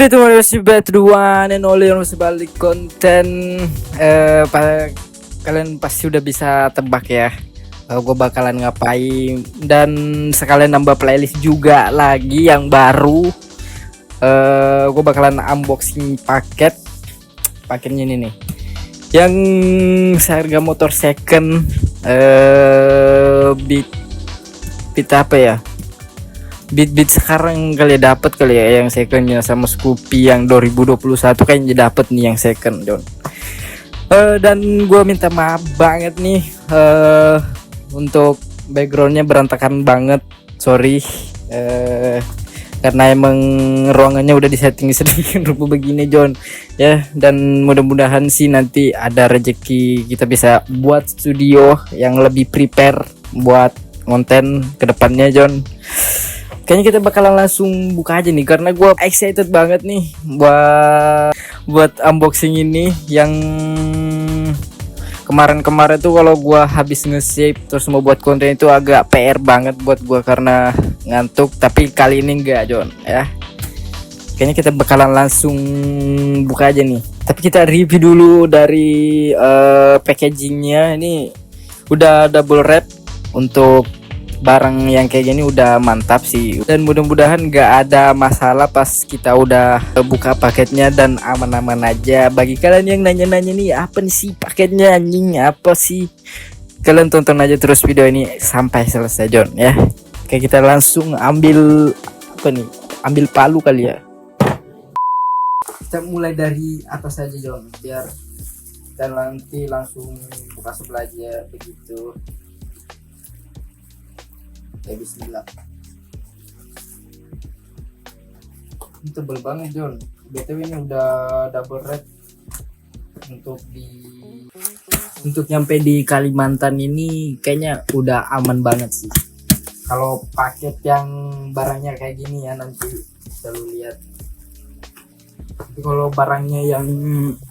Terima kasih buat one and only yang masih balik konten. Kalian pasti udah bisa tebak ya, gue bakalan ngapain, dan sekalian nambah playlist juga lagi yang baru. Gue bakalan unboxing paketnya ini nih, yang seharga motor second. Beat apa ya, Beat sekarang kali ya, dapat kali ya yang secondnya, sama Scoopy yang 2021 kayaknya dapat nih yang second, John. Dan gue minta maaf banget nih untuk backgroundnya berantakan banget, sorry. Karena emang ruangannya udah disetting sedikit rupa begini, John ya. Dan mudah-mudahan sih nanti ada rezeki kita bisa buat studio yang lebih prepare buat konten kedepannya, John. Kayaknya kita bakalan langsung buka aja nih, karena gue excited banget nih buat unboxing ini. Yang kemarin tuh kalau gue habis nge-save terus mau buat konten itu agak PR banget buat gue karena ngantuk. Tapi kali ini enggak, John ya. Kayaknya kita bakalan langsung buka aja nih. Tapi kita review dulu dari packagingnya. Ini udah double wrap. Untuk barang yang kayak gini udah mantap sih, dan mudah-mudahan gak ada masalah pas kita udah buka paketnya dan aman-aman aja. Bagi kalian yang nanya-nanya nih, apa nih sih paketnya, anjing apa sih, kalian tonton aja terus video ini sampai selesai, John ya. Oke, kita langsung ambil apa nih, ambil palu kali ya. Kita mulai dari atas aja, John, biar kita nanti langsung buka sebelah aja begitu. Ya, bismillah. Ini tebel banget, John. BTW ini udah double wrap. Untuk nyampe di Kalimantan ini kayaknya udah aman banget sih. Kalau paket yang barangnya kayak gini ya, nanti bisa lu lihat. Tapi kalau barangnya yang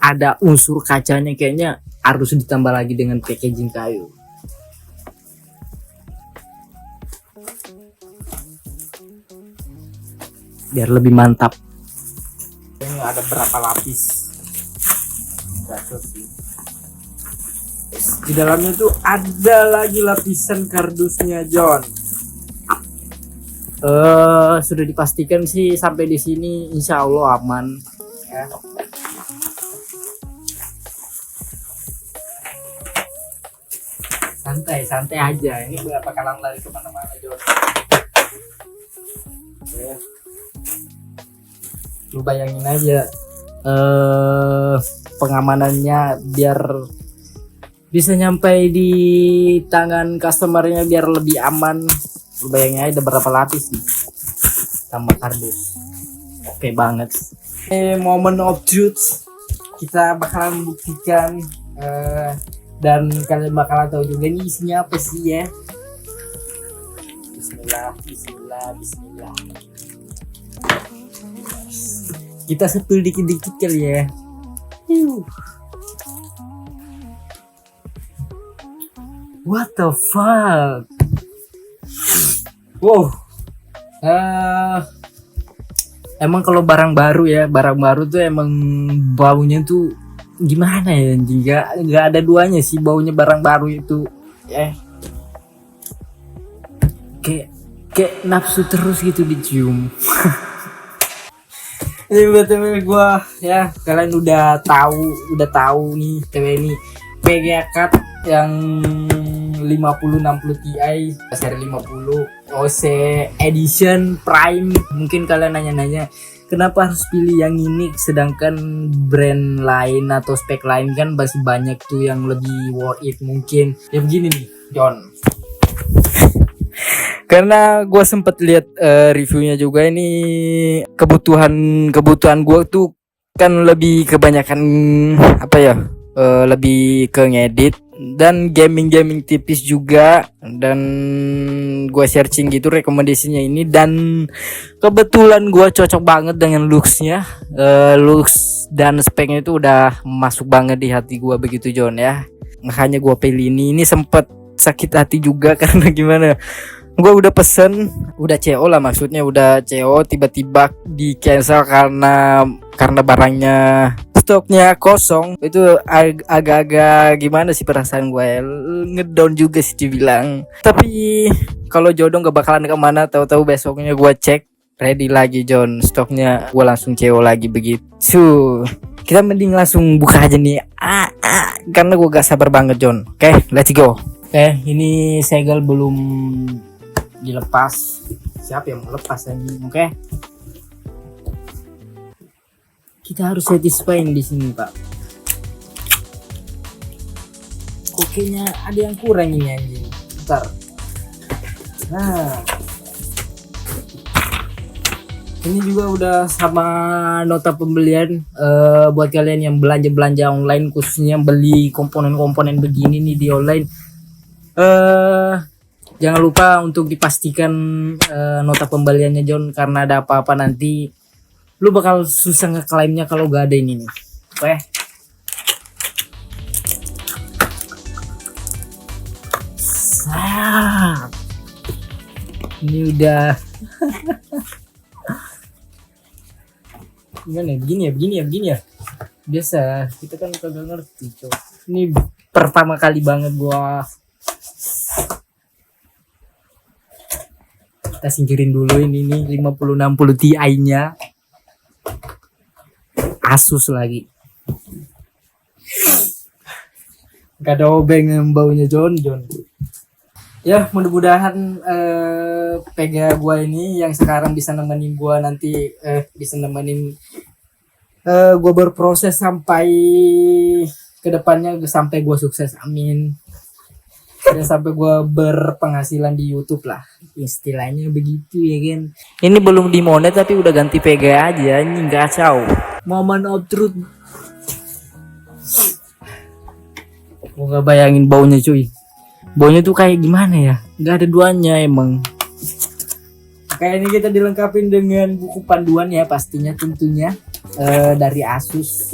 ada unsur kacanya kayaknya harus ditambah lagi dengan packaging kayu, biar lebih mantap. Ini ada berapa lapis? Di dalamnya tuh ada lagi lapisan kardusnya, John. Sudah dipastikan sih sampai di sini insya Allah aman ya. Santai aja, ini gak bakalan lari kemana-mana, John. Ya. Lu bayangin aja pengamanannya biar bisa nyampe di tangan customernya biar lebih aman. Lu bayangin aja ada berapa lapis nih tambah kardus. Oke banget. Moment of truth, kita bakalan buktikan dan kalian bakalan tahu juga nih isinya apa sih ya. Bismillah. Kita sepil dikit-dikit kali ya. What the fuck? Wow. Emang kalau barang baru tuh emang baunya tuh gimana ya? Nggak ada duanya sih baunya barang baru itu. Kayak nafsu terus gitu dicium. Ini BTW gue ya, kalian udah tahu nih TW ini PGA Card yang 5060 Ti seri 50 OC Edition Prime. Mungkin kalian nanya-nanya kenapa harus pilih yang ini sedangkan brand lain atau spek lain kan masih banyak tuh yang lebih worth it. Mungkin ya begini nih, John. Karena gue sempet lihat reviewnya juga, ini kebutuhan gue tuh kan lebih kebanyakan apa ya, lebih ke ngedit dan gaming tipis juga. Dan gue searching gitu rekomendasinya ini, dan kebetulan gue cocok banget dengan looksnya. Looks dan speknya itu udah masuk banget di hati gue begitu, John ya. Makanya gue pilih ini sempet sakit hati juga karena gimana, Gue udah pesen, udah CO lah, maksudnya udah CO, tiba-tiba di cancel karena barangnya stoknya kosong. Itu agak-agak gimana sih perasaan gue ya? Ngedown juga sih dibilang. Tapi kalau jodoh gak bakalan kemana, tahu-tahu besoknya gue cek ready lagi John, stoknya gue langsung CO lagi begitu. Kita mending langsung buka aja nih, karena gue gak sabar banget John. Oke, let's go. Ini segel belum dilepas. Siapa yang mau lepas anjing? Oke. Kita harus satisfying di sini, Pak. Kok kayaknya ada yang kurang ini anjing. Bentar. Nah. Ini juga udah sama nota pembelian buat kalian yang belanja online, khususnya beli komponen-komponen begini nih di online. Jangan lupa untuk dipastikan nota pembeliannya John, karena ada apa-apa nanti lu bakal susah ngeklaimnya kalau gak ada ini nih. Oke. Ini udah gimana ya? Begini ya. Biasa kita kan kagak ngerti, coy. Ini pertama kali banget gua. Kita singkirin dulu ini nih 5060 Ti-nya. Asus lagi. Gak ada obeng baunya John. Ya, mudah-mudahan Pega gua ini yang sekarang bisa nemenin gua nanti, bisa nemenin gua berproses sampai kedepannya, sampai gua sukses, amin. Dan sampai gue berpenghasilan di YouTube lah, istilahnya begitu ya kan. Ini belum dimonet tapi udah ganti Vega aja, ini kacau. Moment of truth. Gue nggak bayangin baunya cuy. Baunya tuh kayak gimana ya? Nggak ada duanya emang. Kayak ini kita dilengkapin dengan buku panduan ya pastinya, tentunya dari Asus.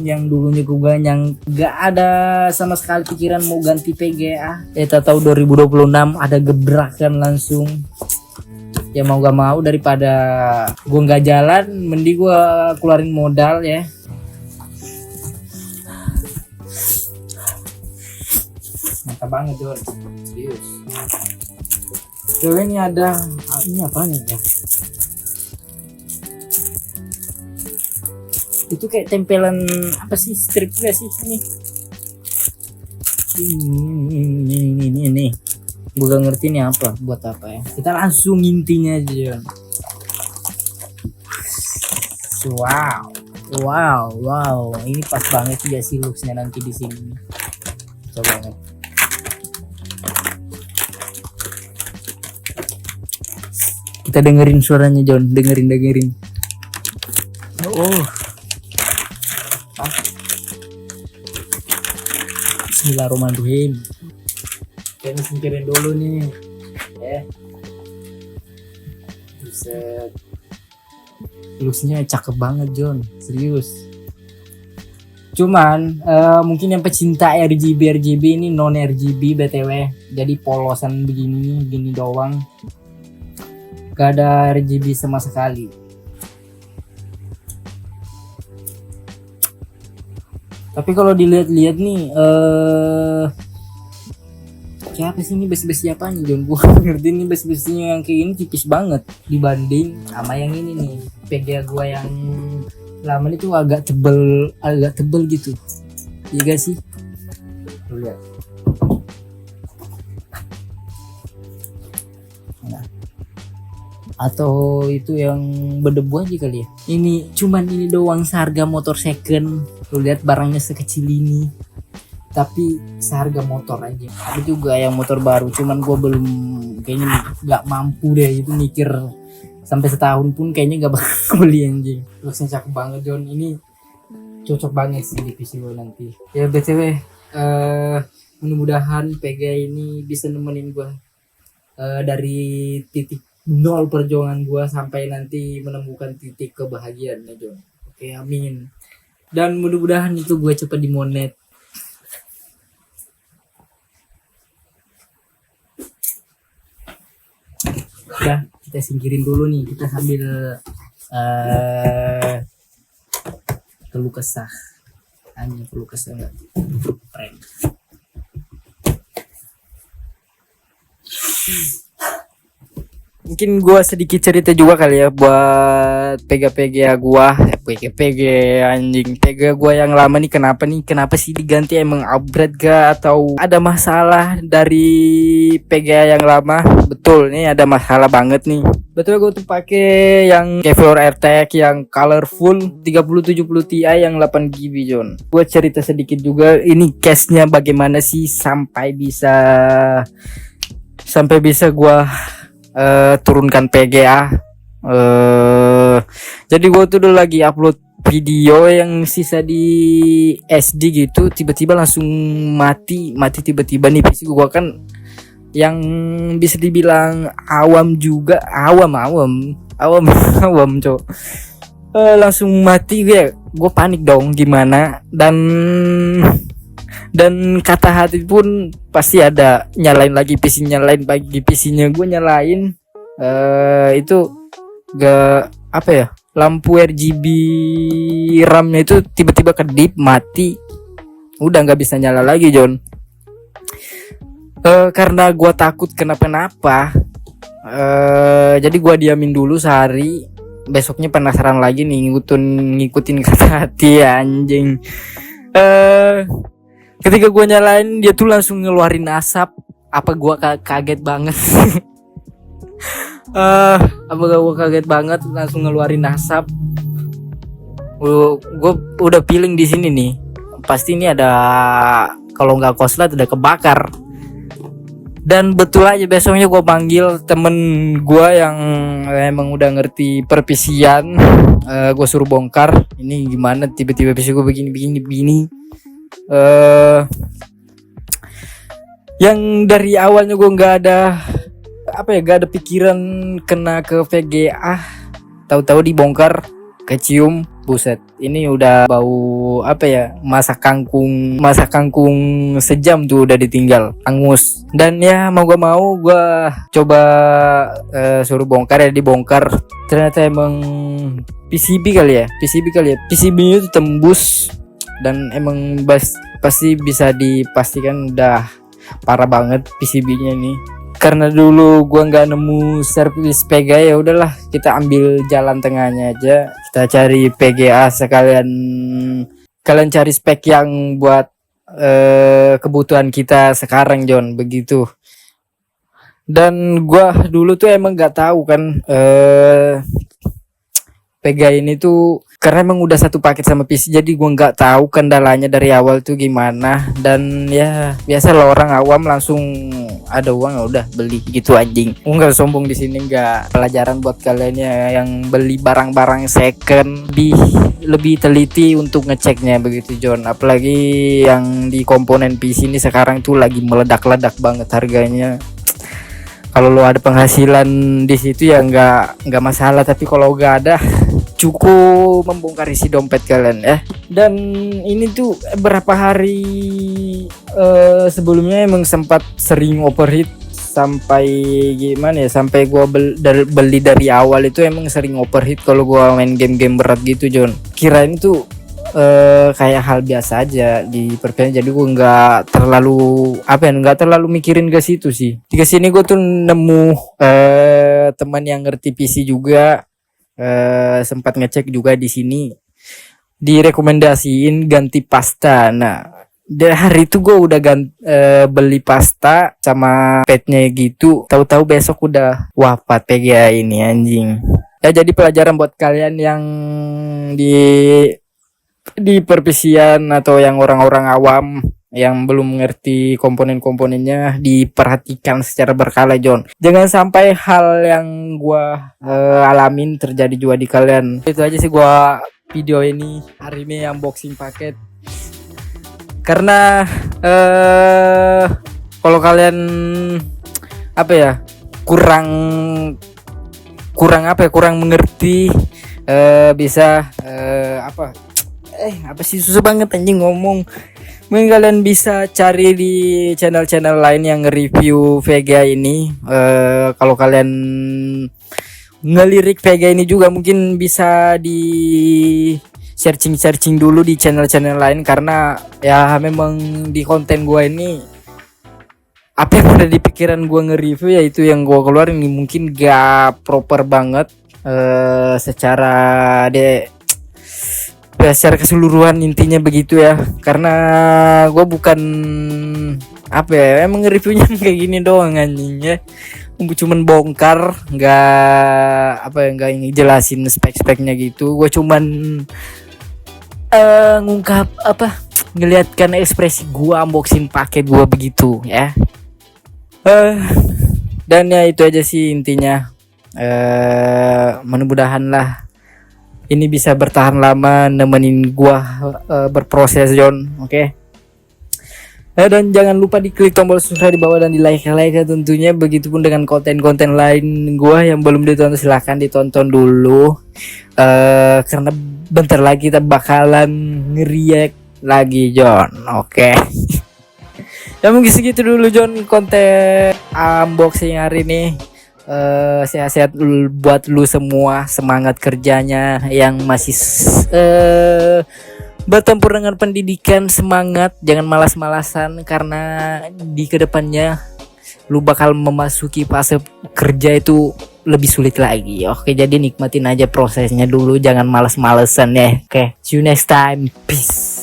Yang dulunya gue yang gak ada sama sekali pikiran mau ganti PGA, tahu 2026 ada gebrakan langsung. Ya mau gak mau, daripada gue nggak jalan mending gue keluarin modal ya. Mantap banget John, serius. So ini ada ini apa nih ya? Itu kayak tempelan apa sih, strip juga sih ini gue gak ngerti ini apa, buat apa ya. Kita langsung intinya aja. Wow, ini pas banget ya sih looksnya nanti di sini. Coba banget. Kita dengerin suaranya John, dengerin. Bismillahirrahmanirrahim. Kita singkirin dulu nih. Buset. Looksnya cakep banget John, serius. Cuman mungkin yang pecinta RGB ini non RGB BTW. Jadi polosan begini doang. Gak ada RGB sama sekali. Tapi kalau dilihat-lihat nih kayak apa sih ini, besi-besi apa nih John? Gua ngerti nih besi-besinya yang kayak ini tipis banget dibanding sama yang ini nih. PGA gua yang lama ini tuh agak tebel gitu. Iya gak sih? Tuh lihat. Nah. Atau itu yang berdebu aja kali ya. Ini cuman ini doang seharga motor second. Lu lihat barangnya sekecil ini, tapi seharga motor aja. Ada juga yang motor baru, cuman gue belum, kayaknya nggak mampu deh itu mikir sampai setahun pun kayaknya nggak bakal beli anjing. Looksnya cakep banget John, ini cocok banget sih di PC gue nanti. Ya btw, mudah-mudahan PG ini bisa nemenin gue dari titik nol perjuangan gue sampai nanti menemukan titik kebahagiaan ya John. Oke, amin. Dan mudah-mudahan itu gue cepat dimonet. Udah, kita singkirin dulu nih, kita sambil keluh kesah. Hanya keluh kesah enggak? Keren. Mungkin gua sedikit cerita juga kali ya buat PG gua, PG anjing. PG gua yang lama nih kenapa sih diganti, emang upgrade gak atau ada masalah dari PG yang lama? Betul nih, ada masalah banget nih. Betul, gua tuh pakai yang Kevlar AirTag yang colorful 3070 Ti yang 8 GB John. Gua cerita sedikit juga ini case-nya bagaimana sih sampai bisa gua turunkan PGA. Jadi gue tuh dulu lagi upload video yang sisa di SD gitu, tiba-tiba langsung mati tiba-tiba nih PC gue kan yang bisa dibilang awam juga, awam cok. Langsung mati gue panik dong gimana, dan kata hati pun pasti ada, nyalain lagi PC-nya, gue nyalain itu gak apa ya, lampu RGB RAM-nya itu tiba-tiba kedip mati, udah nggak bisa nyala lagi John. Karena gue takut kenapa-napa, jadi gue diamin dulu sehari. Besoknya penasaran lagi nih, ngikutin kata hati anjing. Ketika gue nyalain, dia tuh langsung ngeluarin asap. Apa gue kaget banget? Apa gue kaget banget langsung ngeluarin asap? Gue udah feeling di sini nih. Pasti ini ada, kalau nggak korslet udah kebakar. Dan betul aja besoknya gue panggil temen gue yang emang udah ngerti perpisian. Gue suruh bongkar. Ini gimana tiba-tiba PC gue begini. Yang dari awalnya gue nggak ada pikiran kena ke VGA, tahu-tahu dibongkar, kecium, buset, ini udah bau masak kangkung sejam tuh udah ditinggal angus. Dan ya mau gak mau gue coba suruh bongkar, ya dibongkar. Ternyata emang PCB kali ya PCB-nya tuh tembus. Dan emang pasti bisa dipastikan udah parah banget PCB-nya nih. Karena dulu gua nggak nemu servis PGA, ya udahlah kita ambil jalan tengahnya aja. Kita cari PGA sekalian, kalian cari spek yang buat kebutuhan kita sekarang John, begitu. Dan gua dulu tuh emang nggak tahu kan PGA ini tuh, karena emang udah satu paket sama PC, jadi gue nggak tahu kendalanya dari awal tuh gimana. Dan ya biasa lo orang awam langsung ada uang ya udah beli gitu anjing. Nggak sombong di sini, nggak. Pelajaran buat kalian ya yang beli barang-barang second, lebih teliti untuk ngeceknya begitu John. Apalagi yang di komponen PC ini sekarang tuh lagi meledak-ledak banget harganya. Kalau lo ada penghasilan di situ ya nggak masalah, tapi kalau nggak ada cukup membongkar isi dompet kalian ya. Dan ini tuh berapa hari sebelumnya emang sempat sering overheat sampai gimana ya, sampai gua beli dari awal itu emang sering overheat kalau gua main game-game berat gitu John. Kirain tuh kayak hal biasa aja di perpindahan, jadi gue nggak terlalu mikirin ke situ sih. Di sini gue tuh nemu teman yang ngerti PC juga, sempat ngecek juga di sini, direkomendasiin ganti pasta. Nah dari hari itu gue udah beli pasta sama petnya gitu, tahu-tahu besok udah wafat PGA ini anjing. Ya jadi pelajaran buat kalian yang di perpisian atau yang orang-orang awam yang belum mengerti komponen-komponennya, diperhatikan secara berkala John. Jangan sampai hal yang gua alamin terjadi juga di kalian. Itu aja sih gua video ini hari ini unboxing paket. Karena kalau kalian kurang mengerti, bisa susah banget anjing ngomong. Mungkin kalian bisa cari di channel-channel lain yang review Vega ini. Kalau kalian ngelirik Vega ini juga mungkin bisa di searching dulu di channel-channel lain, karena ya memang di konten gua ini apa yang ada di pikiran gua nge-review ya itu yang gua keluarin. Ini mungkin gak proper banget secara secara keseluruhan, intinya begitu ya, karena gue bukan apa ya, emang reviewnya kayak gini doang anjing ya, cuman bongkar, nggak apa ya, nggak jelasin spek-speknya gitu. Gue cuman ngungkap apa, ngeliatkan ekspresi gue unboxing paket gue begitu ya. Dan ya itu aja sih intinya. Mudah-mudahan lah ini bisa bertahan lama nemenin gua berproses John, oke? Dan jangan lupa diklik tombol subscribe di bawah dan di like tentunya. Begitupun dengan konten-konten lain gua yang belum ditonton, silahkan ditonton dulu. Karena bentar lagi kita bakalan nge-react lagi John, oke? Ya mungkin segitu dulu John konten unboxing hari ini. Sehat-sehat buat lu semua, semangat kerjanya yang masih bertempur dengan pendidikan, semangat, jangan malas-malasan, karena di kedepannya lu bakal memasuki fase kerja itu lebih sulit lagi. Oke, jadi nikmatin aja prosesnya dulu, jangan malas-malesan ya. Oke, see you next time, peace.